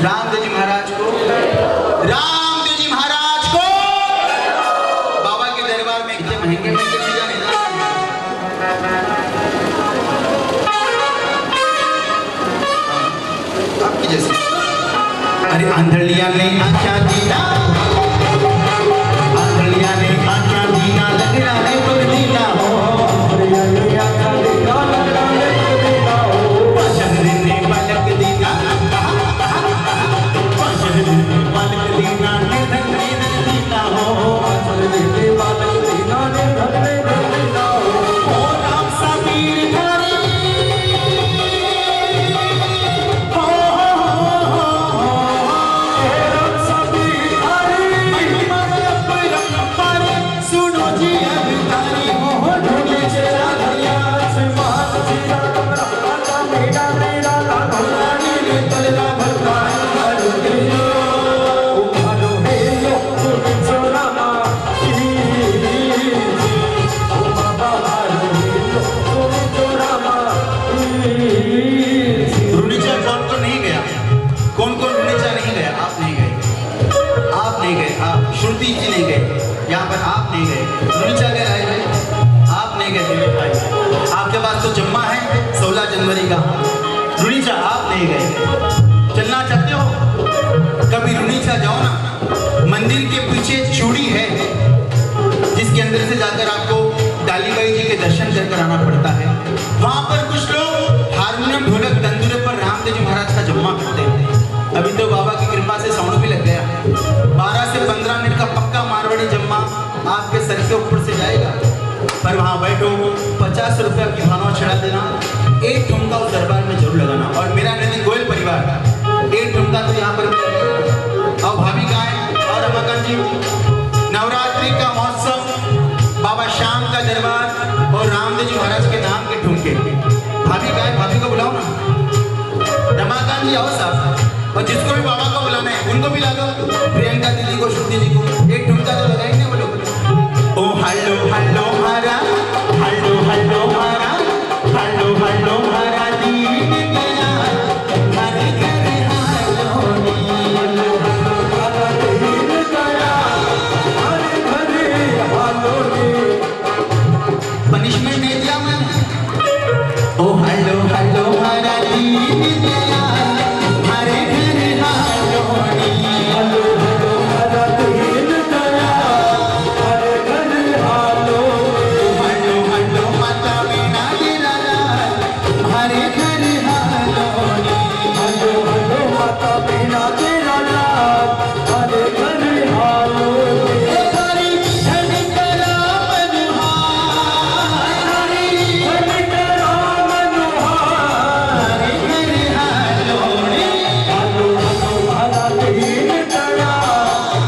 रामदेव जी महाराज को, रामदेव जी महाराज को। बाबा के दरबार में इतने महंगे महंगे चीजें नहीं आपकी जैसे। अरे आंधलिया ने आख्या दीना, आंधलिया ने आख्या दीना, लग रहा है पग दीना हो, यहाँ पर आप नहीं गए, रुनीचा गए आए हैं, आप नहीं गए दिलीप भाई। आपके पास तो जम्मा है 16 जनवरी का, रुनीचा आप नहीं गए। चलना चाहते हो कभी रुनीचा जाओ ना, मंदिर के पीछे चूड़ी है जिसके अंदर से जाकर आपको डालीबाई जी के दर्शन कर आना पड़ता है। वहाँ पर कुछ लोग हारमोनियम ढोलक तंदूरे पर रामदेव जी महाराज का जम्मा करते हैं। अभी तो बाबा की कृपा से साउंड भी लग गया, 12 से 15 मिनट का पक्का मारवाड़ी जम्मा आपके सर के ऊपर से जाएगा। पर वहाँ बैठो, 50 रुपया की भावना चढ़ा देना, एक ठुमका उस दरबार में जरूर लगाना। और मेरा नदी गोयल परिवार एक ठुमका तो यहाँ पर और भाभी का है। और रमाकांत जी, नवरात्रि का महोत्सव, बाबा श्याम का दरबार और रामदेव जी महाराज के नाम के ठुमके। भाभी का है, भाभी को बुलाओ ना। रमाकांत जी आओ साहब, और जिसको भी बाबा को बुलाना है उनको भी ला दो, प्रियंका दीदी को, श्रुति जी को, एक ठुमका तो लगाएंगे वो लोग। ओ हेलो हेलो हरा, हेलो हेलो हरा, हेलो हेलो हरा दीदी मेरा, हरे करे हालो नी, हेलो हेलो हरा दीदी मेरा, हरे करे हालो नी। पनिशमेंट नहीं दिया मैंने। ओ हेलो हेलो हरा दीदी मेरा, हरे घरे हालो नी, हेलो हेलो हरा दीदी मेरा, हरे घरे हालो, हेलो हेलो माता बिना तेरा लाल, हरे घरे हालो नी, हेलो हेलो माता बिना तेरा लाल, हरे घरे हालो नी। हरी हरि करा मनोहार, हरी हरि करा मनोहार, हरे घरे हालो नी, हेलो हेलो हरा दीदी तेरा,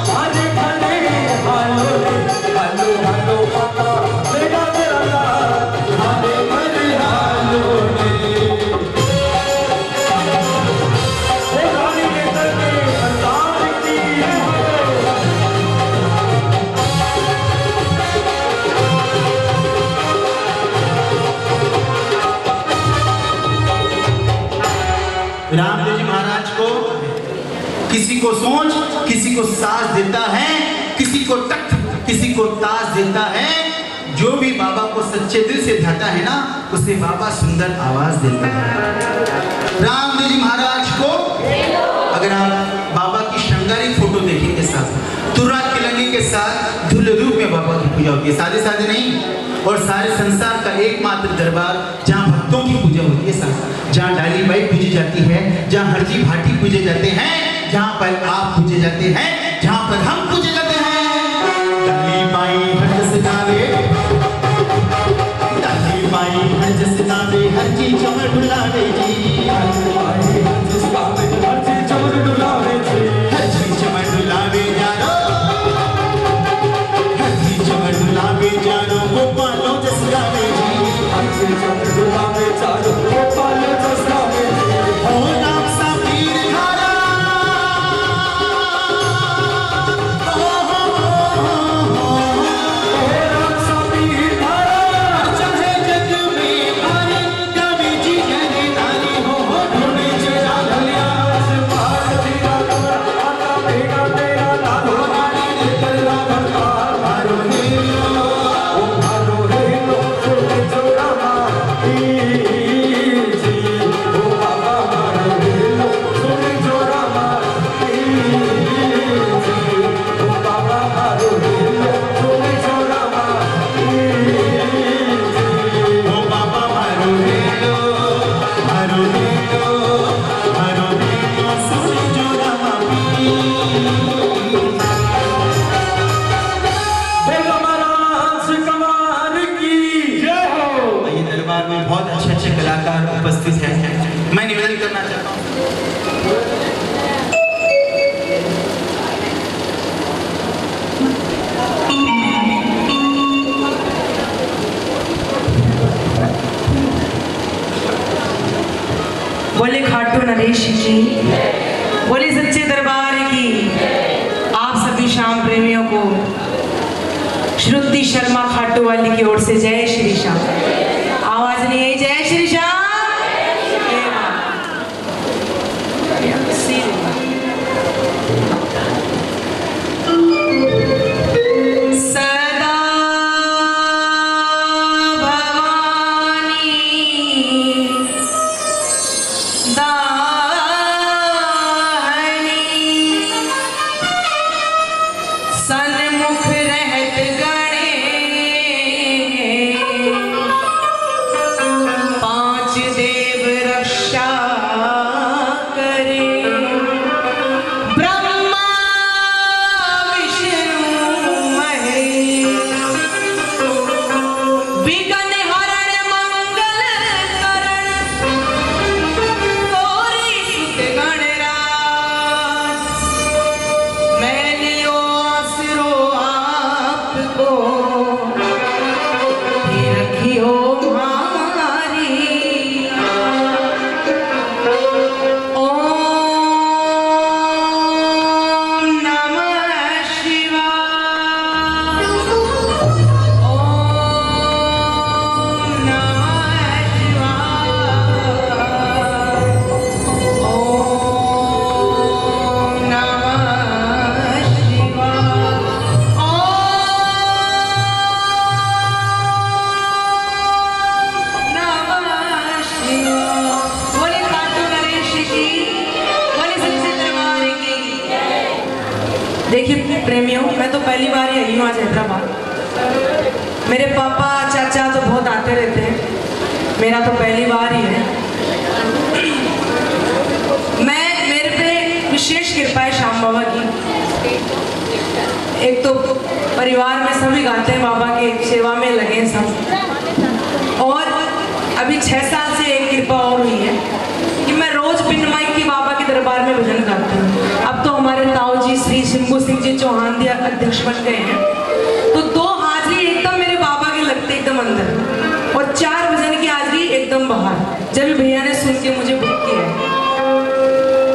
हरे घरे हालो नी, हेलो हेलो माता बिना तेरा लाल, हरे घरे हालो नी। ओ रानी के दर में सरदार की है। रामदेव जी महाराज को किसी को सोच, किसी को साज देता है, किसी को तख्त, किसी को ताज देता है। जो भी बाबा को सच्चे दिल से ध्याता है ना, उसे बाबा सुंदर आवाज देता है। रामदेव जी महाराज को अगर आप बाबा की श्रृंगारी फोटो देखेंगे साथ, तुरा किलंगी के साथ धुल रूप में बाबा की पूजा होती है, सादे सादे नहीं। और सारे संसार का एकमात्र दरबार जहाँ भक्तों की पूजा होती है साथ, जहाँ डालीबाई पूजी जाती है, जहाँ हरजी भाटी पूजे जाते हैं, जहाँ पर आप पूजे जाते हैं, जहाँ पर हम पूजे जाते हैं। डालीबाई हर जस गावे, डालीबाई हर जस गावे, हर चीज चमर डुलावे जी, डालीबाई हर जस गावे, हर चीज चमर डुलावे जी, हर चीज चमर डुलावे जानो, हर चीज चमर डुलावे जानो, गोपालो जस गावे जी, हर चीज चमर डुलावे जानो, गोपालो जस गावे जी। हो नाम सा पीर धारा, हो नरेश की, बोले सच्चे दरबार की। आप सभी श्याम प्रेमियों को श्रुति शर्मा खाटू वाली की ओर से जय श्री श्याम। आवाज नहीं आई, जय श्री श्याम। देखिए प्रेमियों, मैं तो पहली बार ही आई हूँ आज हैदराबाद। मेरे पापा चाचा तो बहुत आते रहते हैं, मेरा तो पहली बार ही है। मेरे पे विशेष कृपा है श्याम बाबा की। एक तो परिवार में सभी गाते हैं, बाबा के सेवा में लगे सब। और अभी 6 साल से एक कृपा और हुई है कि मैं रोज बिन माइक की बाबा के दरबार में भजन गाती हूँ। अब तो हमारे ताऊ जी श्री शंभू सिंह जी चौहान जी अध्यक्ष बन गए हैं, तो 2 हाजरी एकदम मेरे बाबा के लगते एकदम अंदर, और 4 भजन की हाजरी एकदम बाहर, जब भैया ने सुन के मुझे बुक किया है।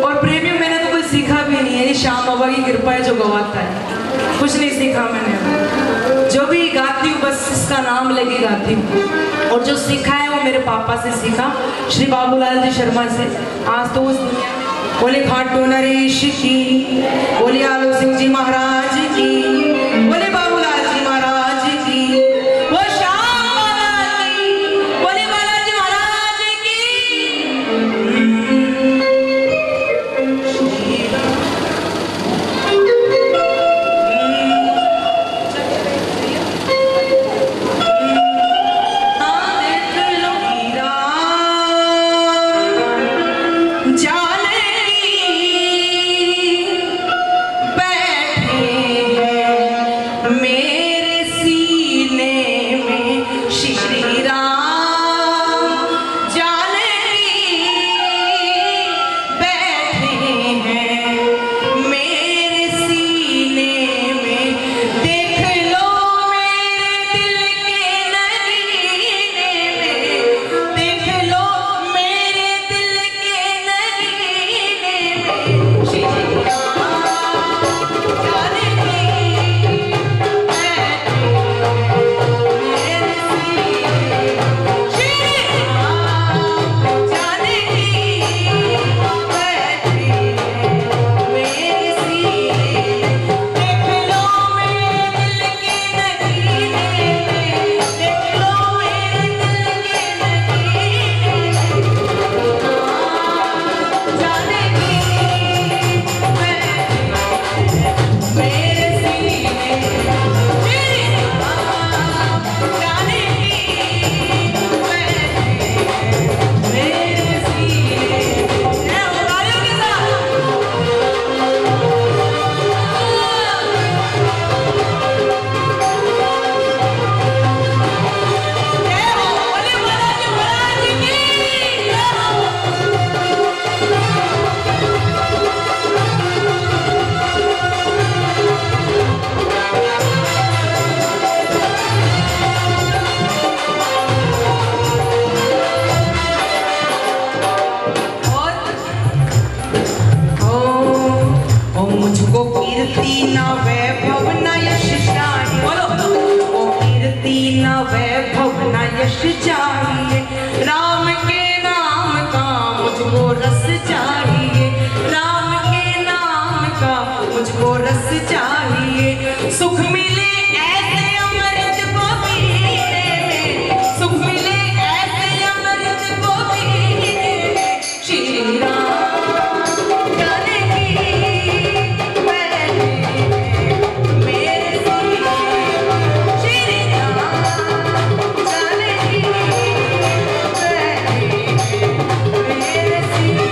और प्रेमियों, मैंने तो कोई सीखा भी नहीं है, ये श्याम बाबा की कृपा है जो गवाता है। कुछ नहीं सीखा मैंने, जो भी गाती हूँ बस इसका नाम लेके गाती हूँ। और जो सीखा है वो मेरे पापा से सीखा, श्री बाबूलाल जी शर्मा से। आज तो उस दुनिया में बोले खाटू नरेश की, बोले आलो सिंह जी महाराज की, बोले बाबूलाल जी महाराज की, वो श्याम बाबा की, बोले बालाजी महाराज की। न वैभव न यश चाहिए, ओ कीर्ति न वैभव न यश चाहिए, राम के नाम का मुझको रस चाहिए, राम के नाम का मुझको रस चाहिए, सुख मिले ऐसे अमृत को पीने में, सुख मिले ऐसे अमृत को पीने में, श्री राम जानकी बैठे मेरे सीने, श्री राम जानकी बैठे मेरे सीने।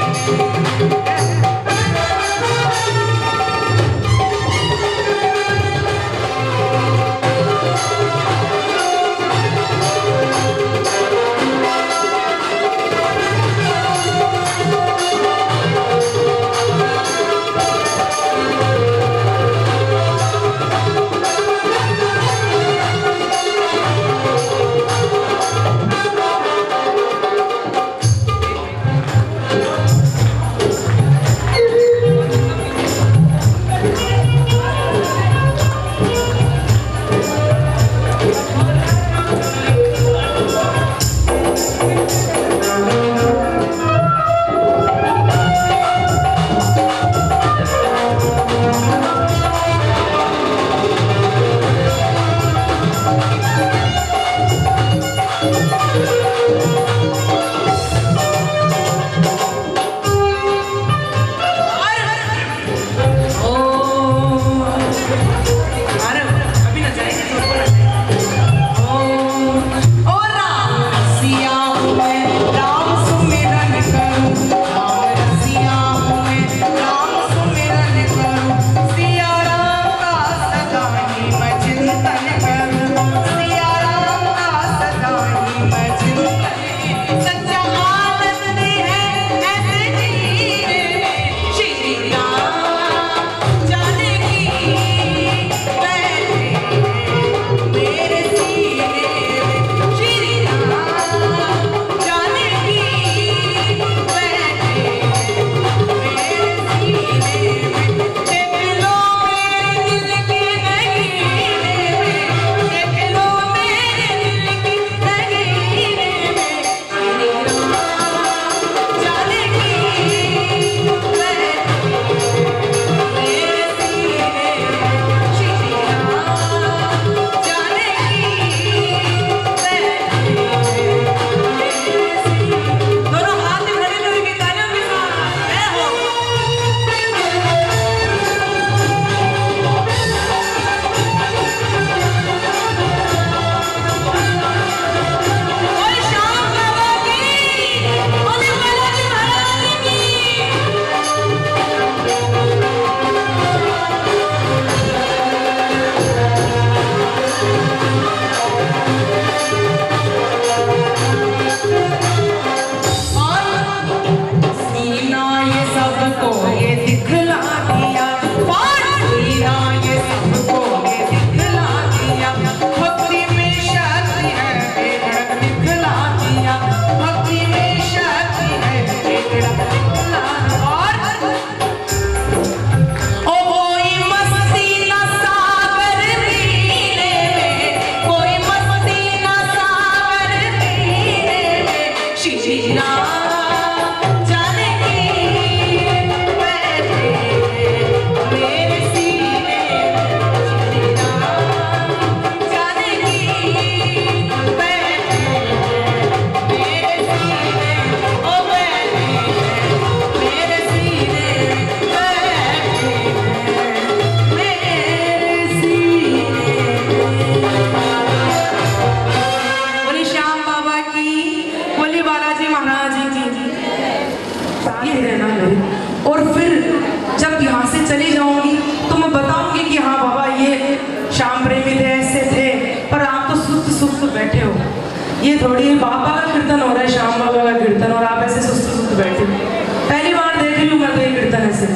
ये थोड़ी बाबा का कीर्तन हो रहा है, श्याम बाबा का कीर्तन, और आप ऐसे सुस्त सुस्त बैठे। पहली बार देख रही हूँ मैं तो ये कीर्तन ऐसे,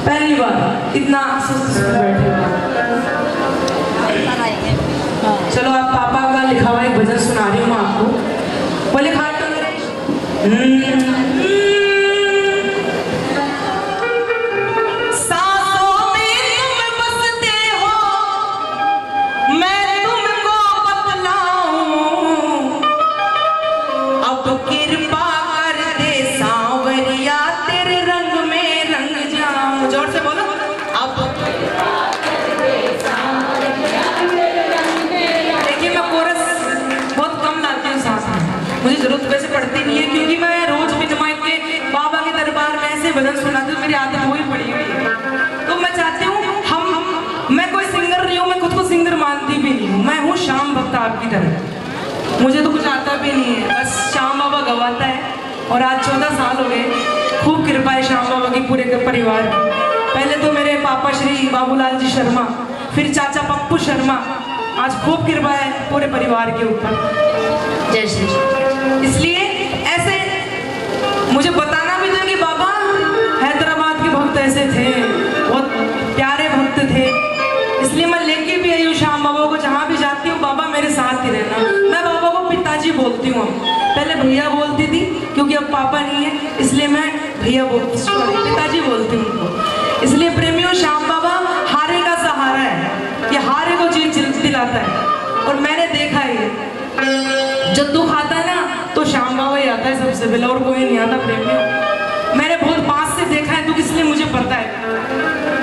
पहली बार इतना सुस्त सुस्त बैठे। चलो आप पापा का लिखा हुआ एक भजन सुना रही हूँ मैं आपको। बोले खाट सांसों में तुम बसते भजन सुनाते तो मेरी आदत वही पड़ी हुई है। तो मैं चाहती हूँ मैं कोई सिंगर नहीं हूँ, मैं खुद को सिंगर मानती भी नहीं हूँ, मैं हूँ श्याम भक्त आपकी तरह। मुझे तो कुछ आता भी नहीं है, बस श्याम बाबा गवाता है। और आज 14 साल हो गए। खूब कृपा है श्याम बाबा की पूरे परिवार की। पहले तो मेरे पापा श्री बाबूलाल जी शर्मा, फिर चाचा पप्पू शर्मा, आज खूब कृपा है पूरे परिवार के ऊपर। जय श्री कृष्ण। इसलिए ऐसे मुझे बताना भी था कि बाबा हैदराबाद के भक्त ऐसे थे, बहुत प्यारे भक्त थे। इसलिए मैं लेके भी आई हूँ श्याम बाबा को, जहाँ भी जाती हूँ बाबा मेरे साथ ही रहना। मैं बाबा को पिताजी बोलती हूँ, पहले भैया बोलती थी क्योंकि अब पापा नहीं है, इसलिए मैं भैया पिताजी बोलती हूँ उनको। इसलिए प्रेमियों, श्याम बाबा हारे का सहारा है, ये हारे को जीत दिलाता है। और मैंने देखा है जब दुख आता है ना तो श्याम बाबा ही आता है सबसे पहले, और कोई नहीं आता प्रेमियों। मैंने बहुत पास से देखा है दुख, इसलिए मुझे पता है।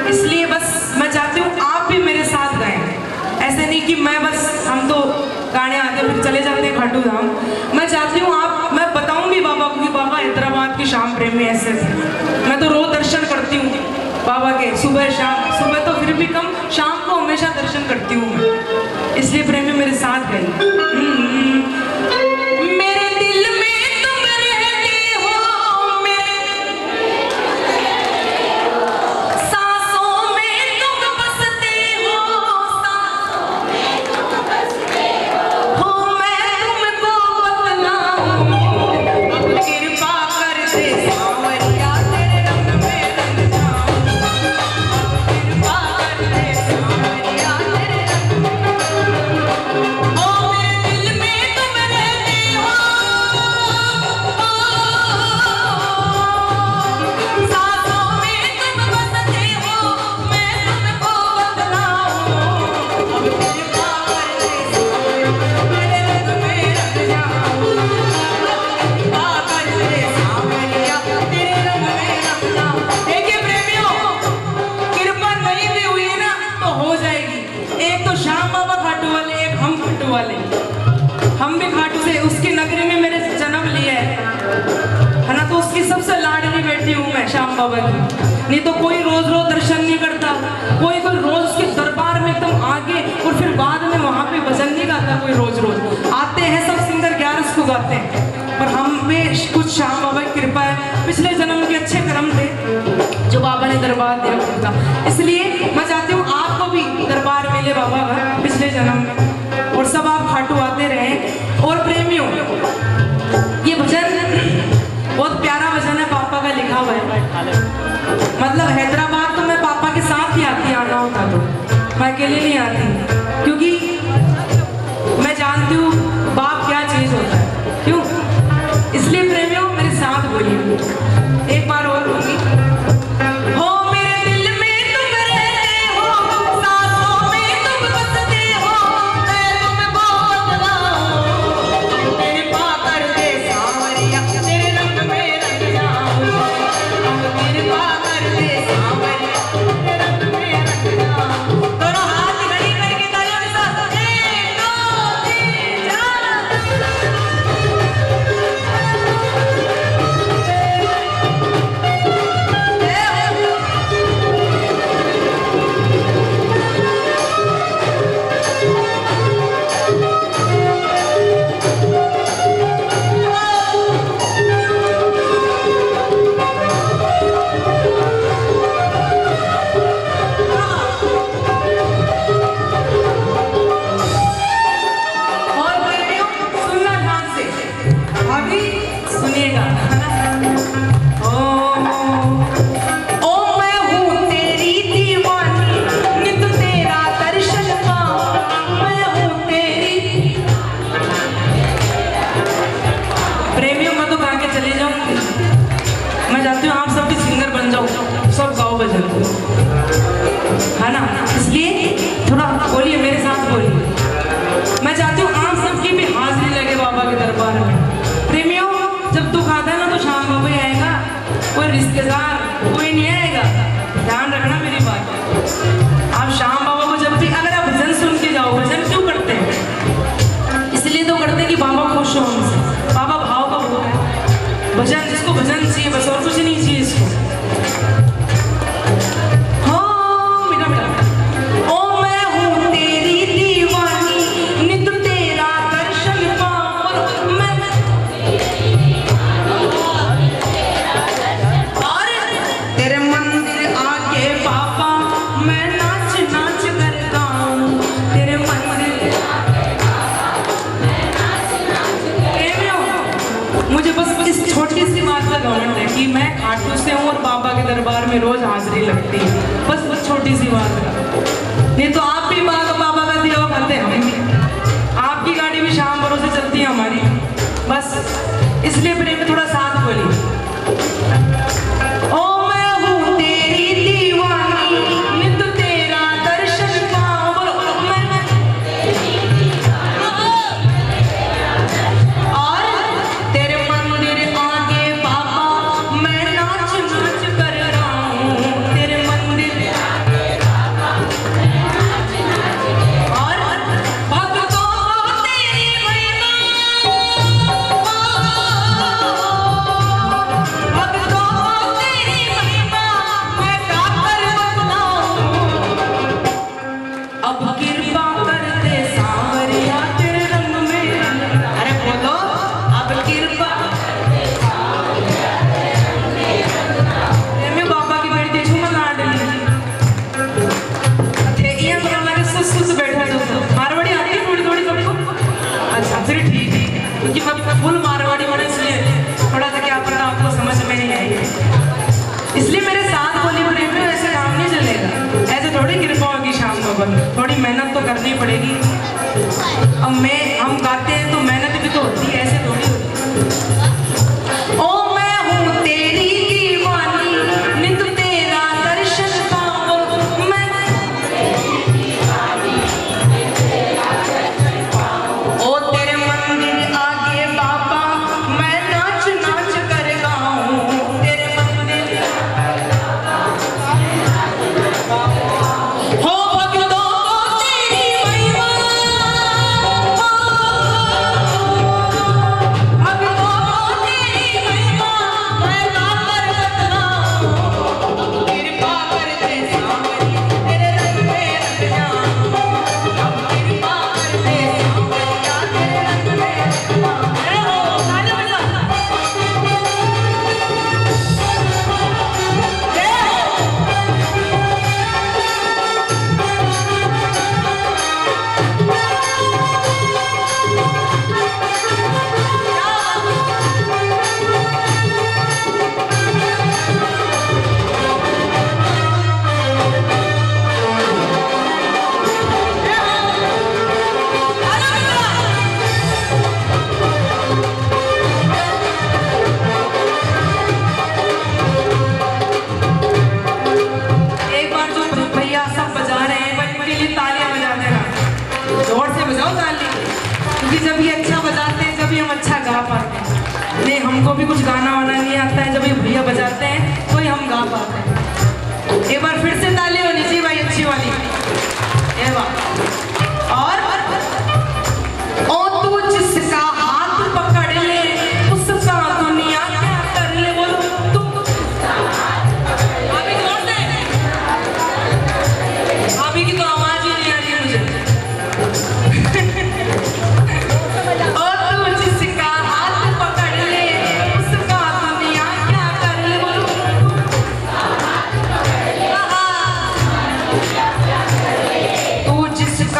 इसलिए बस मैं चाहती हूँ आप भी मेरे साथ गाएं, ऐसे नहीं कि मैं बस हम तो गाने आते फिर चले जाते हैं खाटू धाम। मैं चाहती हूँ आप, मैं बताऊंगी बाबा को कि बाबा हैदराबाद के श्याम प्रेमी ऐसे थे। मैं तो रोज दर्शन करती हूँ बाबा के, सुबह शाम, सुबह तो फिर भी कम, शाम को हमेशा दर्शन करती हूँ मैं। इसलिए प्रेमी मेरे साथ गए। मेरे दिल में तुम रहते हो, मेरे सांसों में तुम बसते हो, सांसों में तुम बसते हो। मैं तुमको बतलाऊं, अब कृपा कर दे सांवरिया, तेरे रंग में रंग जाऊं। कृपा कर दे सांवरिया, तेरे रंग में। ओ मेरे दिल में तुम रहते हो, सांसों में तुम बसते हो। मैं तुमको बतलाऊं, अब कृपा कर दे सांवरिया, तेरे रंग में रंग जाऊं। कृपा कर दे सांवरिया, तेरे रंग में रंग जाऊं। देखिए प्रेमियों, कृपा नहीं भी हुई ना तो हो जाएगी। एक तो श्याम बाबा खाटू वाले, एक हम खाटू वाले। हम भी खाटू से, उसकी नगरी में मेरे जन्म लिया है ना, तो उसकी सबसे लाडली बेटी हूँ मैं श्याम बाबा की। नहीं तो कोई रोज रोज दर्शन नहीं करता, कोई रोज उसके दरबार में एकदम आगे और फिर बाद में वहाँ पे भजन नहीं गाता। कोई रोज रोज आते हैं सब सिंगर 11 को गाते हैं, पर हम में कुछ श्याम बाबा की कृपा है। पिछले जन्म के अच्छे कर्म थे जो बाबा ने दरबार दिया उनका। इसलिए मैं चाहती हूँ आपको भी दरबार मिले बाबा का पिछले जन्म में, और सब आप खाटू आते रहें। और प्रेमियों, ये भजन बहुत प्यारा भजन है, पापा का लिखा हुआ है। मतलब हैदराबाद तो मैं पापा के साथ ही आती, आना होता तो मैं अकेले नहीं आती, क्योंकि मैं जानती हूँ बाप क्या चीज होता है, क्यों। इसलिए प्रेमियों मेरे साथ बोलिए एक बार और बोलिए। हो मेरे दिल में तुम रहते हो, सांसों में तुम बसते हो। मैं तुमको बतलाऊं, कृपा कर दे सांवरिया, तेरे रंग में रंग जाऊं। कृपा कर दे सांवरिया, तेरे रंग में रंग जाऊं। दोनों हाथ खड़ी करके तालियों के साथ 1 2 3 और प्रेमियों सुनना ध्यान से, अभी सुनिएगा। ओ मैं हूँ तेरी दीवानी, नित तेरा दर्शन पाऊं। मैं हूँ तेरी। प्रेमियों मैं तो गा के चले जाऊंगी, मैं चाहती हूँ आप सब भी सिंगर बन जाओ, सब गाओ भजन, है ना। इसलिए थोड़ा बोलिए मेरे साथ बोलिए। मैं चाहती हूँ आप सबकी भी हाजिरी लगे बाबा के दरबार में। प्रेमियों जब दुख आता है ना तो श्याम बाबा ही आएगा, कोई रिश्तेदार कोई नहीं आएगा। ध्यान रखना मेरी बात। आप श्याम बाबा को जब भी, अगर आप भजन सुन के जाओ, भजन क्यों करते हैं? इसलिए तो करते हैं कि बाबा खुश हो हमसे। बाबा भाव का भोग है, भजन जिसको भजन चाहिए बस, और कुछ नहीं चाहिए इसको। में रोज हाजिरी लगती है। बस छोटी सी बात है, नहीं तो आप भी बाबा का दिया हुआ खाते, हम भी आपकी गाड़ी भी शाम भरोसे चलती है हमारी, बस इसलिए प्रेम में थोड़ा साथ बोलिए। ओ मैं हूँ तेरी दीवानी, नित तेरा दर्शन पाऊं, बोलो मैं, और तेरे मंदिर आगे बाबा मैं नाच नाच कर रहा हूँ, तेरे मंदिर और भक्तों को तेरी महिमा, भक्तों को तेरी महिमा मैं गाकर बतलाऊं। अब कृपा करते सांवरिया तेरे रंग में, अरे बोलो अब कृपा, मैं बाबा की बेटी झूमर ना डली थे, ये बड़ा लगे सुस बैठा तो मारवाड़ी आती है थोड़ी थोड़ी सबको, अच्छा फिर ठीक है, क्योंकि मैं फुल मारवाड़ी हूँ इसलिए थोड़ा सा क्या पता आपको समझ में नहीं आई, इसलिए मेरे साथ बोली प्रेम में ऐसे काम नहीं चलेगा, ऐसे थोड़ी कृपा होगी शाम को, थोड़ी मेहनत तो करनी पड़ेगी। अब हम गाते हैं तो मेहनत भी तो होती है, ऐसे थोड़ी होती। ओ मैं हूँ तेरी दीवानी, नित तेरा दर्शन पाऊं, मैं ओ तेरे मंदिर आगे बाबा मैं नाच नाच कर गाऊं, तेरे मंदिर हो भक्तों को तेरी महिमा, भक्तों को तेरी महिमा मैं गाकर बतलाऊं। कृपा करते सांवरी तेरे रंग में रंग जाऊं, अब कृपा करते सांवरिया तेरे रंग में रंग जाऊं। अरे हो ताली बजा, एक बार जो भैया सब बजा रहे हैं भाई उनके लिए तालियां बजा देना, जोर से बजाओ ताली, क्योंकि जब ये अच्छा बजाते हैं जब हम अच्छा गा पाते हैं। नहीं हमको भी कुछ गाना वाना नहीं आता है, जब ये भैया बजाते हैं तो ही हम गा पाते हैं। एक बार फिर से ताली होनी चाहिए भाई अच्छी वाली, ये बात। और ओ तू जिसका हाथ पकड़ ले उसका दुनिया क्या कर ले, बोलो तू अभी जोर से, अभी की तो आवाज ही नहीं आ रही मुझे। ओ तू जिसका हाथ पकड़ ले उसका दुनिया क्या कर ले, बोलो तू जिसका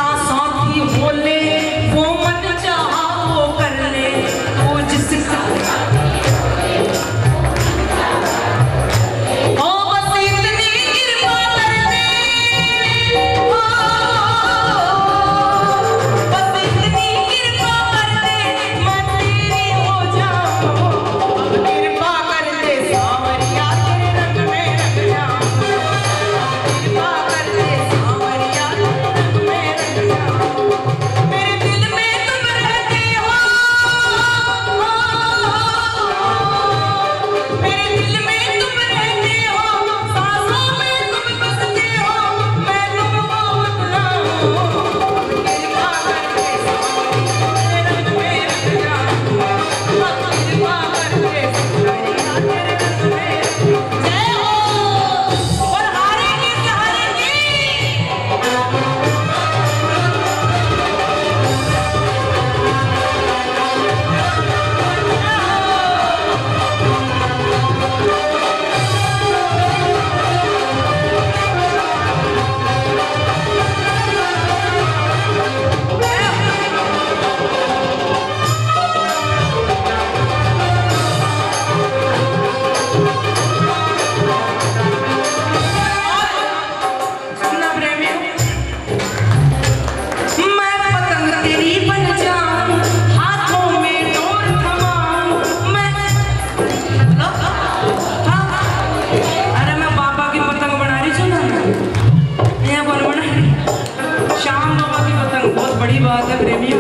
प्रेमियों,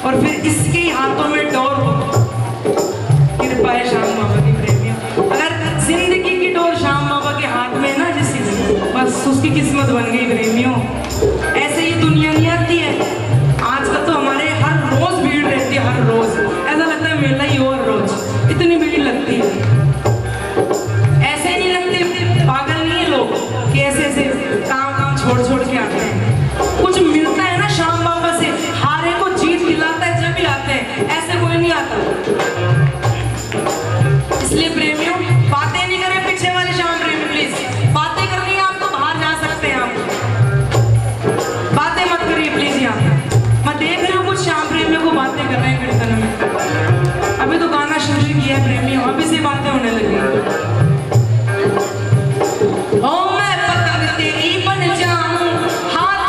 और फिर इसके हाथों में डोर हो, कृपा है श्याम बाबा की प्रेमियों। अगर जिंदगी की डोर श्याम बाबा के हाथ में है ना जिसकी, बस उसकी किस्मत बन गई प्रेमियों। ऐसे ही दुनिया नहीं आती है। आजकल तो हमारे हर रोज भीड़ रहती है, हर रोज ऐसा लगता है मेला ही हो, हर रोज इतनी भीड़ लगती है। ऐसे नहीं लगते, पागल नहीं है लोग कि ऐसे ऐसे काम छोड़ के आते हैं। कुछ मिलता है ना श्याम बाबा से, हारे को जीत दिलाता है जब भी आते हैं, ऐसे कोई नहीं आता। इसलिए प्रेमियों बातें नहीं करें पीछे वाले श्याम प्रेमी, प्लीज बातें करनी है आप तो बाहर जा सकते हैं, आप बातें मत करिए प्लीज। यहाँ मैं देख रही हूँ कुछ श्याम प्रेमियों को बातें कर रहे हैं कीर्तन में। अभी तो गाना शुरू किया है प्रेमियों, अभी से बातें होने लगी। ओ मैं पतंग तेरी बन जाऊं, हाथ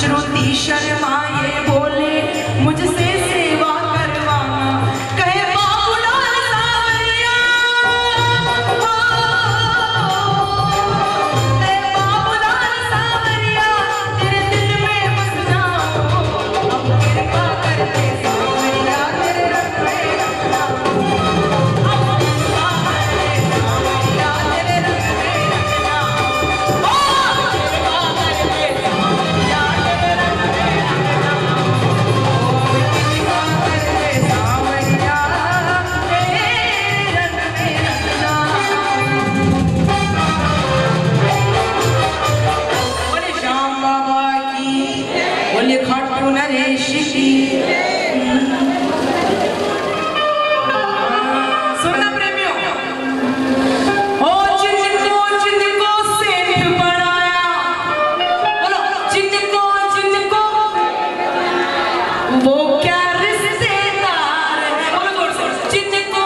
श्रुति शर्मा ये बोले मुझसे सेवा करवाना, कहे बाबूलाल सावरिया, बाबूलाल सावरिया तेरे दिल में बस जाऊं, अब कृपा करके सावरिया तेरे रंग में रखना, अब कृपा करके सावरिया तेरे रंग में रखना, ओ कृपा करके सावरिया तेरे रंग में रखना, ओ कृपा करके सावरिया तेरे रंग में रखना। बोले श्याम बाबा की, बोले खाटू नरेश की। सुनना प्रेमियों, ओ जिनको सेठ बनाया, बोलो जिनको वो क्या रिश्तेदार है, बोलो जोर से, जिनको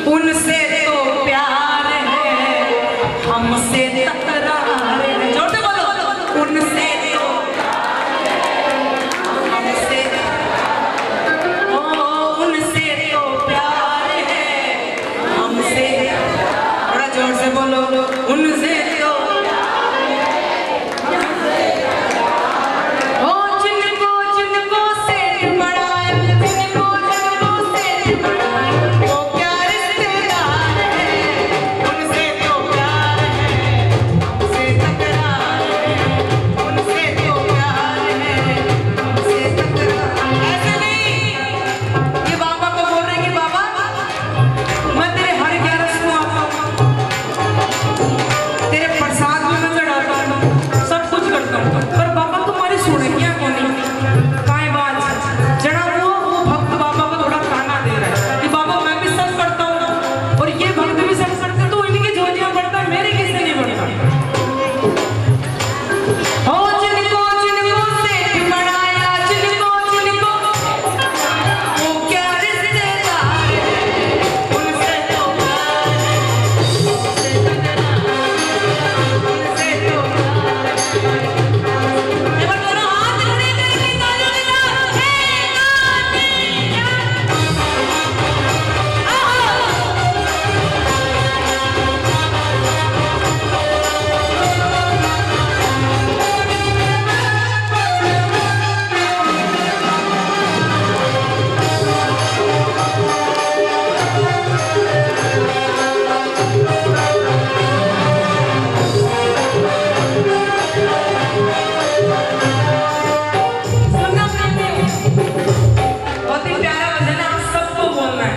उनसे तो प्यार है, हमसे तकरार है, जोर से बोलो, उनसे तो हमसे, ओ उनसे तो प्यार है, हमसे, थोड़ा जोर से बोलो, उनसे तो, ओ जिनको सेठ बनाया, जिनको सेठ बनाया, वो क्या रिश्तेदार है, उनसे तो प्यार है, हमसे तकरार है, उनसे तो प्यार है, हमसे तकरार। ऐसे नहीं, ये बाबा को बोल रहे कि बाबा मैं तेरे हर 11 को आता हूँ, तेरे प्रसाद में मैं चढ़ाता हूँ, सब कुछ करता हूँ, पर बाबा तुम्हारी सुनेंगे कौन नहीं, काहे बात जड़ा वो भक्त बाबा को थोड़ा खाना दे रहा है कि बाबा मैं भी सब करता हूँ और ये भक्त भी सब करते हैं, तो इनकी झोलियां बढ़ता है, मेरे किससे नहीं बढ़ता। ओ जिनको सेठ बनाया, जिनको वो क्या रिश्तेदार है, उनसे तो प्यार है, हमसे तकरार है, उनसे तो प्यार है। एक बार दोनों हाथ खड़े करके तालियां बजा, हे कान्हैया, सुनना प्रेमियों, बहुत ही प्यारा भजन है, आप सबको बोलना है,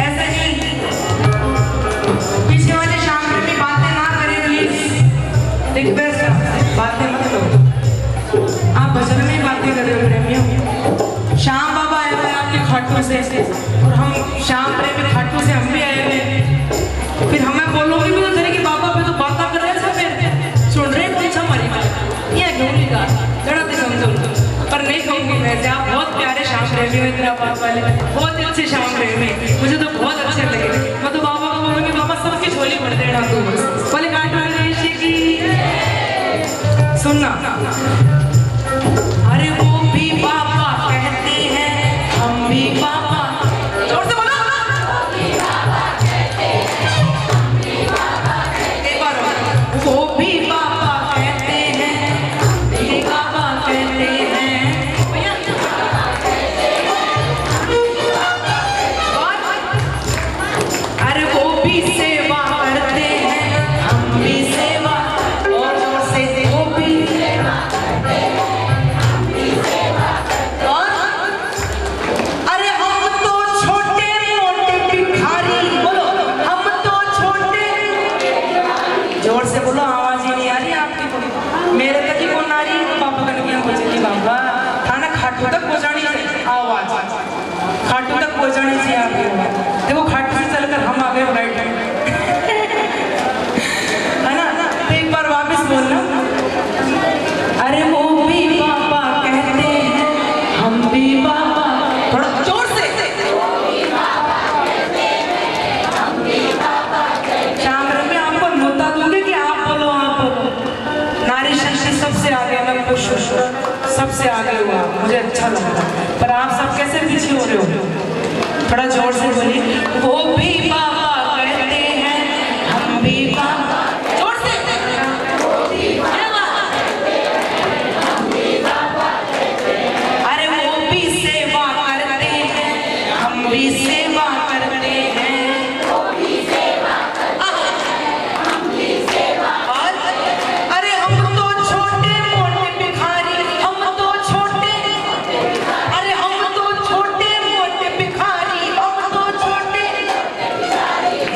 ऐसे नहीं पीछे वाले शाम में बातें ना करें प्लीज, रिक्वेस्ट है, बातें मत करो, आप भजन में बातें कर रहे हो प्रेमियों। श्याम बाबा आए हुए हैं आपके खाटू से, और हम श्याम प्रेमी खाटू से हम भी आए हुए हैं, फिर हमें बोलोगे भी तो कि बाबा पे तो बातें कर रहे हैं, सब सुन रहे हैं, कुछ हमारी बात ये ढूंढी का गलत ही समझो, पर नहीं कहूँगी वैसे आप बहुत प्यारे श्याम प्रेमी हो, इतना बात वाले बहुत ही अच्छे श्याम प्रेमी, मुझे तो बहुत अच्छे लगे, मैं तो बाबा को बोलूँगी बाबा सबकी झोली भर देना तू बस, बोले काटू नरेश की। सुनना, अरे वो भी बाबा कहते हैं, हम भी बाबा, जोर से बोलो, एक बार वो भी बाबा कहते हैं, हम भी बाबा कहते हैं, अरे वो भी सेवा करते हैं, हम भी सेवा, और से वो भी सेवा करते हैं, हम भी सेवा करते हैं, और अरे हम तो छोटे मोटे भिखारी, बोलो हम तो छोटे, जोर से बोलो, आवाज ही नहीं आ रही आपकी, मेरे तक ही कौन आ रही है, पापा का नहीं पहुंचेगी, बाबा थाना खाटू तक पहुंचानी चाहिए आवाज, खाटू तक पहुंचानी चाहिए आपकी आवाज, देखो खाटू से चलकर हम आ गए फ्लाइट में, है ना, तो एक बार वापस बोलना, अरे वो भी बाबा कहते हैं, हम भी बाबा, थोड़ा जोर से, श्याम सबसे आगे हुआ, मुझे अच्छा लगा। पर आप सब कैसे पीछे हो रहे हो? थोड़ा जोर से बोलिए। वो भी बाबा कहते हैं, हम भी बाबा। जोर से। अरे वो भी सेवा करते हैं, हम भी सेवा करते हैं। और अरे हम तो छोटे मोटे भिखारी, हम तो छोटे, अरे हम तो छोटे मोटे भिखारी, हम तो छोटे,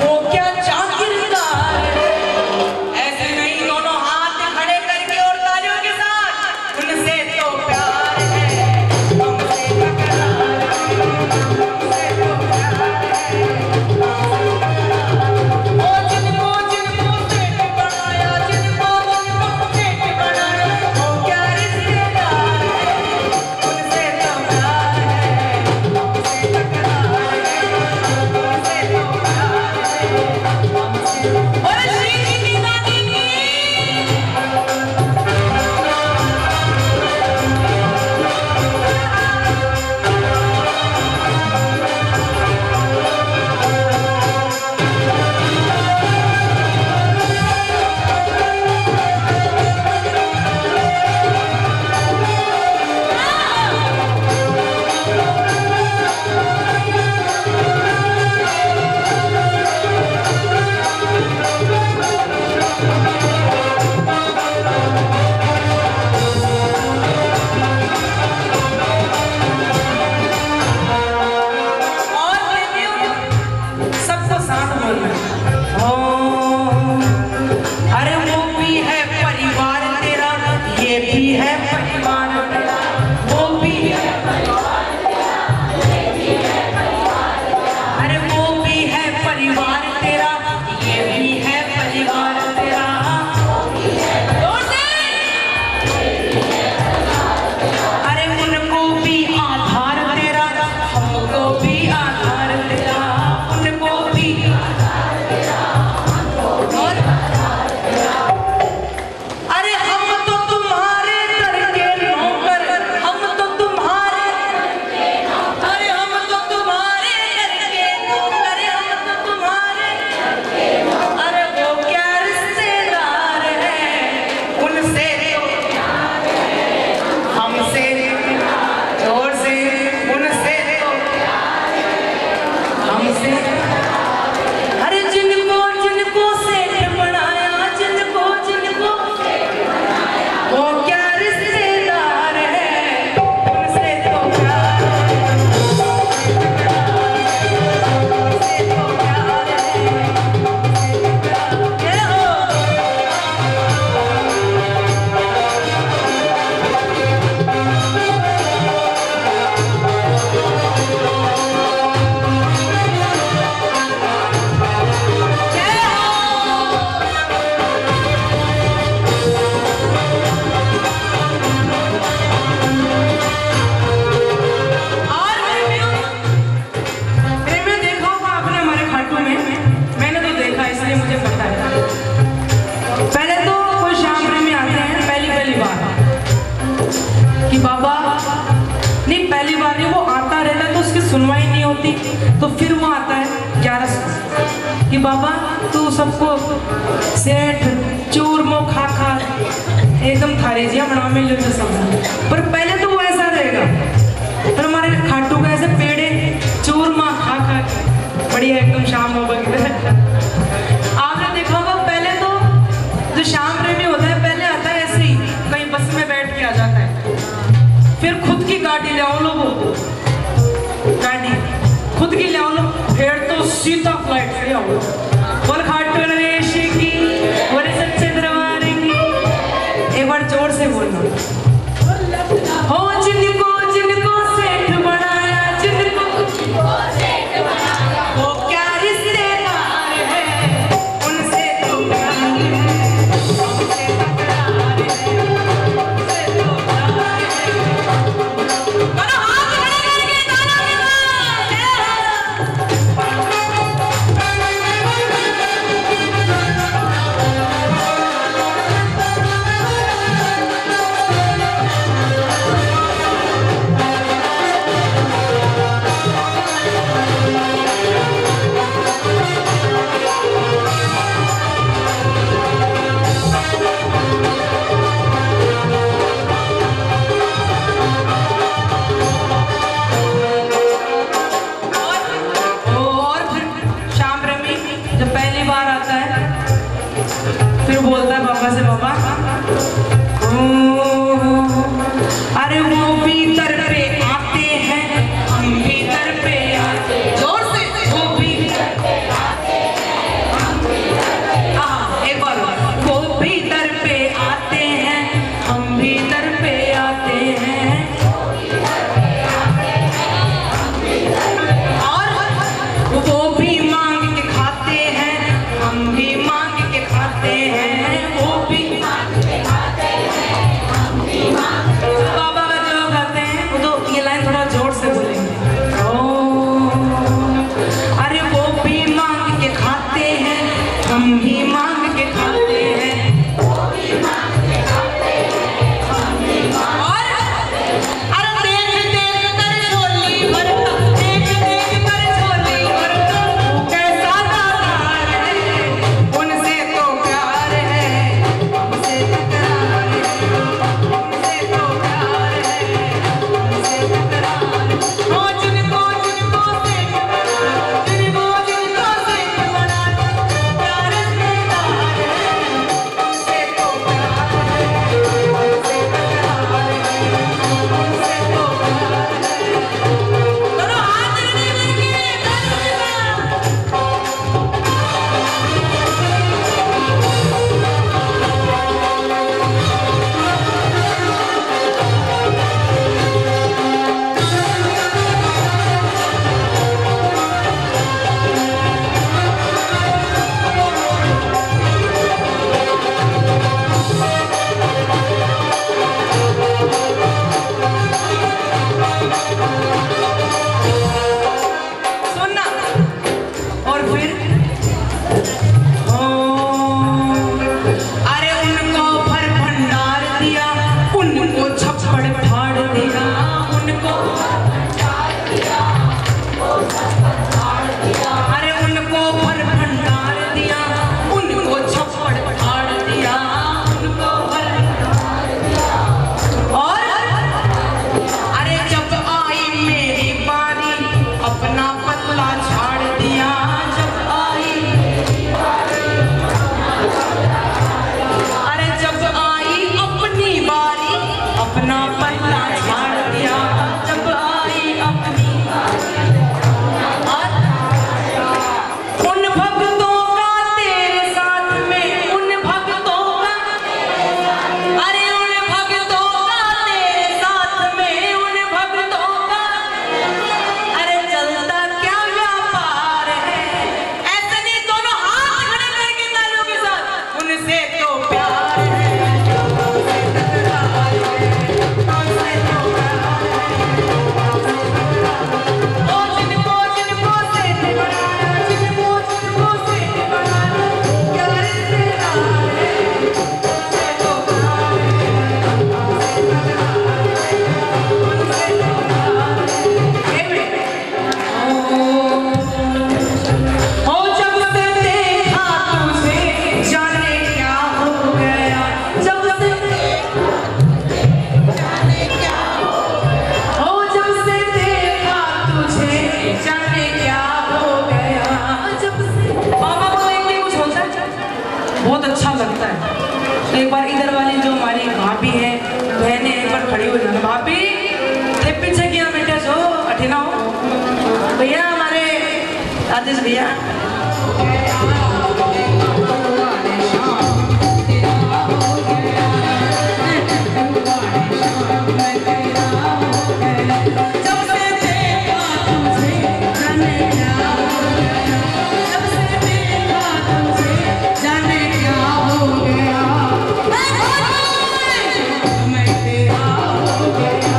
वो क्या जागीरदार है। ऐसे नहीं, दोनों हाथ खड़े करके और तालियों के साथ, उनसे तो प्यार है, हमसे तकरार है, हमसे तो प्यार है। ओ जिनको जिनको सेठ बनाया, जिनको जिनको सेठ बनाया, वो क्या रिश्तेदार है, उनसे तो प्यार है, हमसे तकरार है, उनसे तो प्यार है, हमसे। और श्री जी की दादी की और सबको साथ बोलना। अरे वो भी है परिवार तेरा, ये भी है परिवार तेरा, वो भी है परिवार तेरा, ये भी है परिवार तेरा। अरे वो भी है परिवार तेरा, ये भी है परिवार तेरा। जोर से। अरे उनको भी आधार तेरा, हमको भी आधार तेरा, उनको भी आधार तेरा, और अरे हम तो तुम्हारे दर के नौकर, हम तो तुम्हारे, अरे हम तो तुम्हारे दर के नौकर, हम तो तुम्हारे, अरे वो क्या रिश्तेदार है, उनसे तो हमसे, जोर से, उनसे तो हमसे। अरे जिनको जिनको सेठ बनाया, जिनको जिनको वो क्या रिश्तेदार है, उनसे तो प्यार है, उनसे तो प्यार है, ये हो। और प्रेमियों देखा होगा आपने हमारे खाटू में, मैंने तो देखा इसलिए मुझे पता है। पहले तो कोई श्याम प्रेमी आते हैं पहली बार कि बाबा, नहीं पहली बार नहीं, वो आता रहता है तो उसकी सुनवाई नहीं होती, तो फिर वो आता है 11 कि बाबा तू सबको सेठ चूरमो खा खा एकदम थारेजिया बना मिल तो सब। पर पहले तो वो ऐसा रहेगा, पर हमारे खाटू का ऐसे पेड़े चूरमा खा खा के बढ़िया एकदम शाम बाबा की तरह। आपने देखा होगा पहले तो जो श्याम प्रेमी होता है पहले आता है ऐसे ही कहीं बस में बैठ के आ जाता है, फिर खुद की गाड़ी ले आओ लोगों, गाड़ी खुद की ले आओ लो, फिर तो सीधा फ्लाइट से आओ। बोल खाटू नरेश की, बोले सच्चे दरबार की, एक बार जोर से बोलना। हो जिनको जिनको सेठ बनाया, जिनको सेठ बनाया, वो क्या रिश्तेदार है, उनसे तो प्यार है, हमसे तकरार है, उनसे तो प्यार है। करो हाथ खड़े करके तालियों के साथ। बोलता है बाबा से, बाबा अरे वो भीतर पे आते हैं, हम भीतर पे आते हैं, जोर से, वो भीतर पे आते हैं, हम भीतर पे, हाँ एक बार, वो भीतर पे आते हैं, हम भीतर पे आते हैं, और वो भी मांग के खाते हैं, हम भी मांग के खाते हैं, वो भी मांग के खाते हैं, हम भी मांग के, बाबा का जो गाते हैं वो तो ये लाइन थोड़ा जोर से बोलेंगे, ओ अरे वो भी मांग के खाते हैं, हम भी मांग के खाते हैं, वो भी मांग के खाते हैं, हम भी मांग, और अरे देख देख कर झोली भरता, देख देख कर झोली भरता, कैसा दातार है, उनसे तो प्यार है, हमसे तकरार है, उनसे तो प्यार है, हमसे तकरार है, ओ जिनको जिनको से बना, जिनको जिनको से बना, प्यार से तार है, हमसे तो प्यार है, हमसे तकरार है, हमसे तो प्यार है, दोनों हाथ जोड़े करके सुनना, और फिर अरे उनको भर भंडार दिया, उनको छप्पड़ फाड़ दिया, उनको अरे उनको भर भंडार दिया, उनको छप्पड़ फाड़ दिया, उनको भर, और अरे जब आई मेरी बारी, अपना पल्ला झाड़ दिया, जब आई, अरे जब आई अपनी बारी, अपना पल्ला झाड़ दिया, जब आई अपनी बारी, और उन भक्तों का तेरे साथ में, उन भक्तों का, अरे उन भक्तों का तेरे साथ में, उन भक्तों का, अरे चलता क्या व्यापार है, ऐसे नहीं, दोनों हाथ खड़े करके तालियों के साथ, उनसे तो प्यार है, हमसे तकरार है, हमसे तो प्यार है, ओ जिनको जिनको से बनाया, जिनको जिनको से बनाया, प्यार से प्यार है, हमसे तो प्यार है, हमसे तकरार है, हमसे तो प्यार है, ओ जब से देखा तुझे, जाने क्या हो गया, जब से जाने क्या, ओ जब से देखा तुझे, जाने क्या हो गया, जब से, बाबा को देख के कुछ होता है, बहुत अच्छा लगता है। तो एक बार इधर वाली जो हमारी भाभी है, बहनें, एक बार खड़ी हो जाना, भाभी ये पीछे किया बेटा, जो अठे ना हो, भैया हमारे राजेश भैया, जब से देखा तुझे, जाने क्या हो गया, जब से देखा तुझे, जाने क्या हो गया, मैं तेरा हो गया,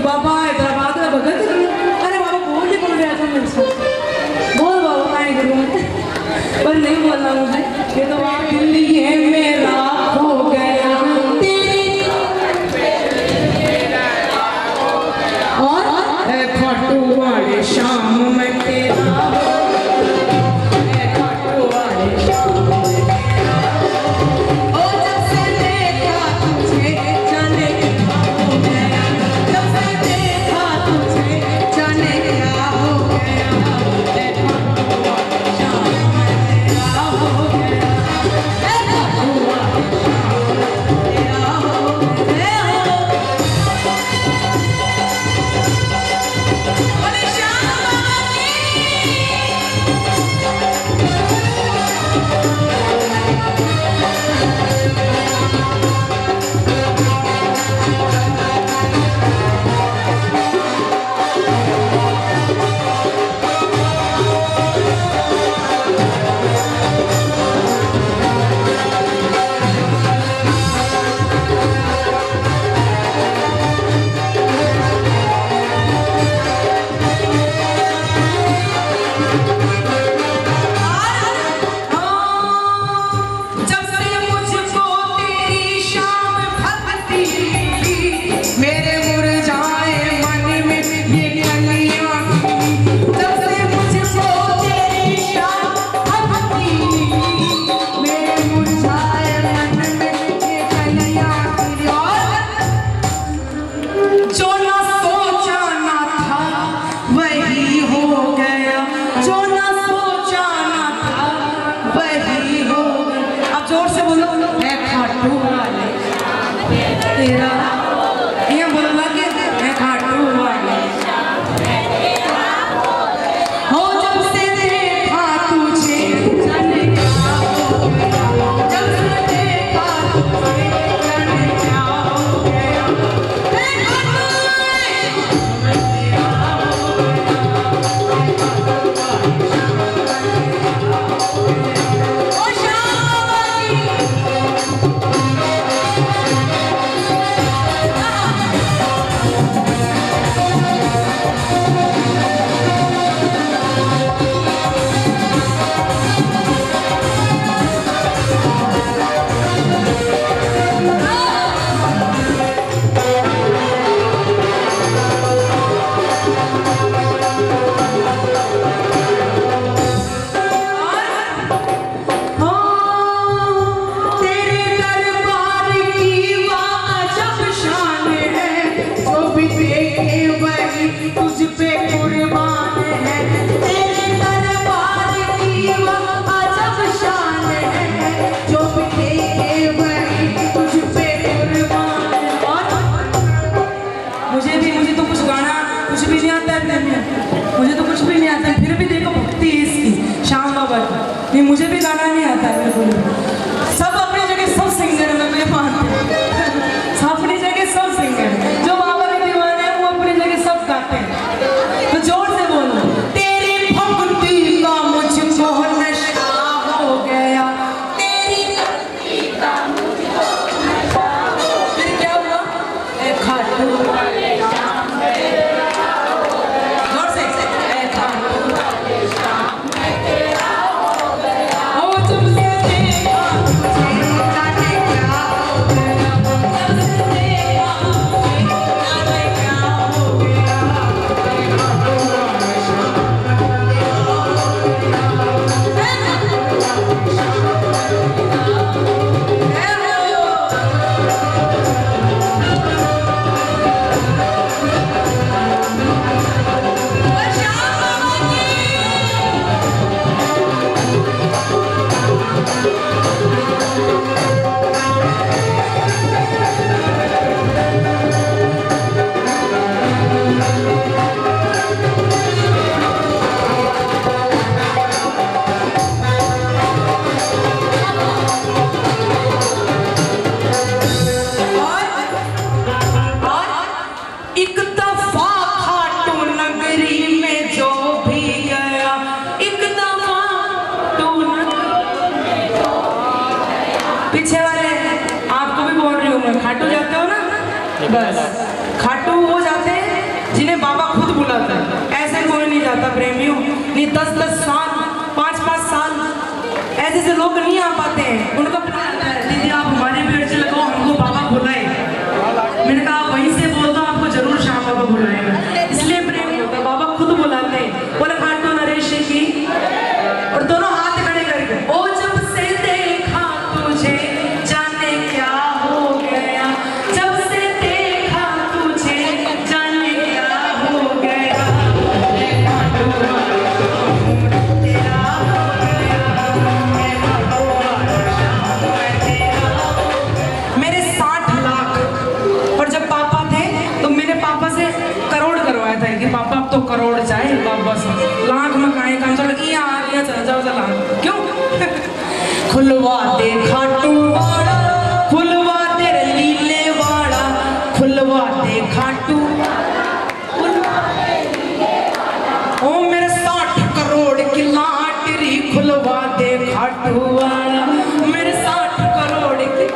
बाबा हैदराबाद में भगत। अरे बाबा बोल ही बोल रहा था मेरे से, बोल बाबा मैं करूँ, पर नहीं बोलना मुझे। ये तो आप दिल्ली है मेरा हो गया और खाटू वाले शाम में तेरा खाटू वाले शाम में ओ जब से देखा तुझे जाने क्या हो गया, जब से देखा तुझे जाने क्या हो गया, खाटू वाले शाम में तेरा हो गया, खाटू वाले शाम में तेरा हो गया। तेरा ये बोलना कि मैं खाटू वाले हो, जब से देखा तुझे जाने क्या हो गया, जब से देखा तुझे जाने क्या हो गया, नहीं मुझे भी गाना नहीं आता है बिल्कुल। सब अपनी जगह सब सिंगर में मैं मानती हूँ, सब अपनी जगह सब सिंगर, जो बाबा के दीवाने हैं वो अपनी जगह सब गाते हैं। तो जोर से बोलो, तेरी भक्ति का मुझको नशा हो गया, तेरी भक्ति का मुझको नशा हो गया। फिर क्या हुआ? ए खाटू वाले शाम में तेरा हो गया, जोर से ए खाटू वाले शाम में तेरा हो गया, ओ जब से देखा तुझे जाने क्या हो गया, जब से देखा तुझे जाने क्या हो गया, खाटू वाले शाम में तेरा हो गया, खाटू वाले शाम में तेरा हो गया। एक दफा खाटू नगरी में जो भी गया, एक दफा खाटू नगरी में जो भी गया। पीछे वाले आपको भी बोल रही हूँ मैं, खाटू जाते हो ना, बस खाटू हो जाते हैं जिन्हें बाबा खुद बुलाता है। ऐसे कोई नहीं जाता प्रेमियों, नहीं 10-10 साल 5-5 साल ऐसे से लोग नहीं आ पाते हैं। उनका प्लान आता है, दीदी आप हमारे पेड़ से लगाओ, हमको बाबा बुलाए। मैंने कहा वहीं से बोल दो, आपको जरूर श्याम बाबा बुलाएगा। इसलिए प्रेम होता है, बाबा खुद बुलाते हैं। बोले खाटू नरेश की, और दोनों हाथ खड़े करके, ओ जब से देखा तुझे जाने क्या हो गया, जब से देखा तुझे जाने क्या हो गया, खाटू तेरा हो गया, मेरे 60 लाख। और जब पापा थे तो मेरे पापा से करोड़ करवाया था कि पापा अब तो करोड़ चाहे बाबा से, लाख में काहे काम चलो ये आ गया, चल जाओ चला क्यों। खुलवा दे खाटू वाड़ा, खुलवा दे लीले वाड़ा, खुलवा दे खाटू, ओ मेरे 60 करोड़ की लाटरी खुलवा दे खाटू वाड़ा, मेरे 60 करोड़ की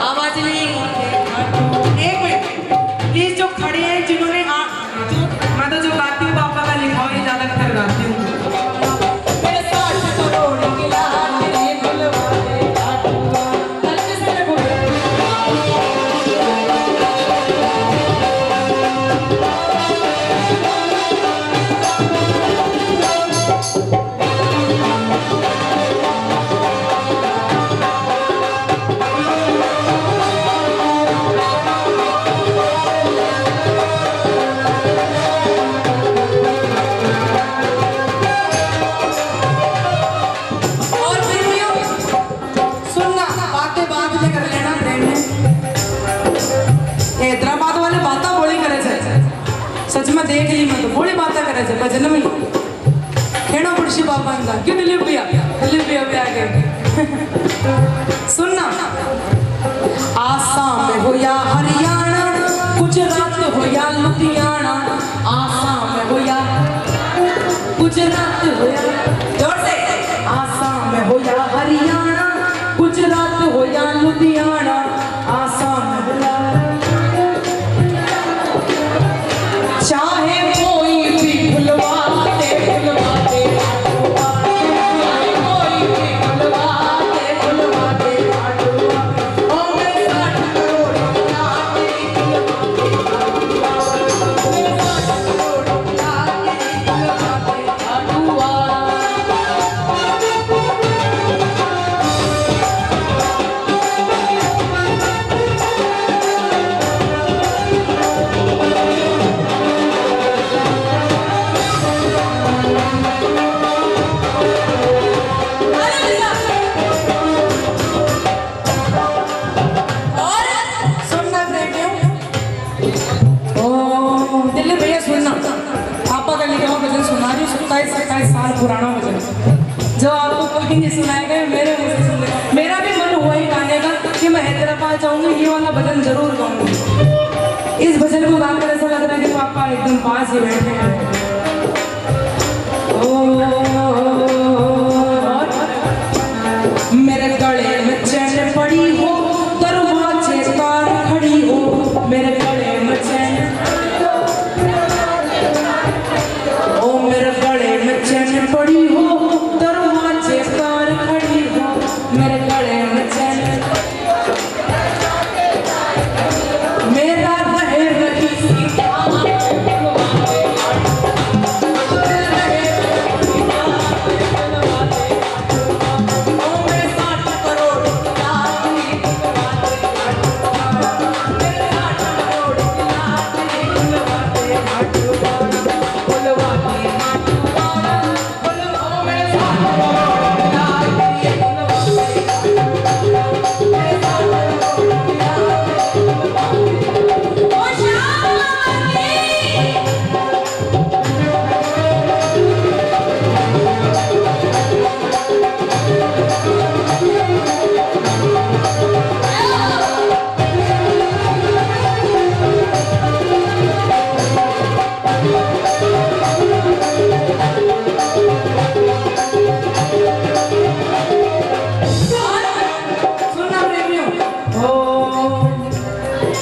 आवाज नहीं। एक मिनट प्लीज, जो खड़े हैं जिन्होंने मैं तो जो गाती हूँ पापा का लिखा हुआ ज्यादा कर गाती हूँ। मेरे 60 करोड़ की लाटरी खुलवा दे खाटू वाड़ा। और प्रेमियों सुनना, बातें बाद में कर लेना प्रेम में। हैदराबाद वाले बातें बोली करे छे, सच में देख ली मैं तो बोली बातें करे छे भजन में। हेणो पुरशी बाबा का क्यों दिलीप भैया भी आ गए। सुनना, आसाम में हो या हरियाणा, गुजरात हो या लुधियाना, आसाम में हो या गुजरात हो या, जोर से, आसाम में हो या हरियाणा, गुजरात हो या लुधियाना, आसाम में हो या, चाहे कोई भी खुलवा दे, खुलवा दे, चाहे कोई भी खुलवा दे, खुलवा दे, ओ मेरे 60 करोड़ की लाटरी खुलवा दे, मेरे 60 करोड़ की लाटरी खुलवा दे, खाटू वाड़ा। दिल्ली भैया सुनना, पापा का लिखा हुआ भजन सुना रही हूँ, 27-27 साल पुराना भजन, जो आपको कभी नहीं सुनाएगा, मेरे मुंह से सुन लेगा। मेरा भी मन हुआ ही गाने का कि मैं हैदराबाद जाऊंगी, ये वाला भजन जरूर गाऊंगी। इस भजन को गाकर ऐसा लग रहा है कि पापा एकदम पास ही बैठे हैं। मेरे गले में चैन पड़ी हो, दरवाजे तार खड़ी हो, मेरे गले में चैन, ओ मेरे गले में चैन पड़ी हो, दरवाजे तार खड़ी हो, मेरे गले में चैन, मेरा रहे रही सीता,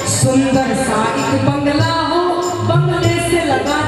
सुंदर सा बंगला हो, बंगले से लगा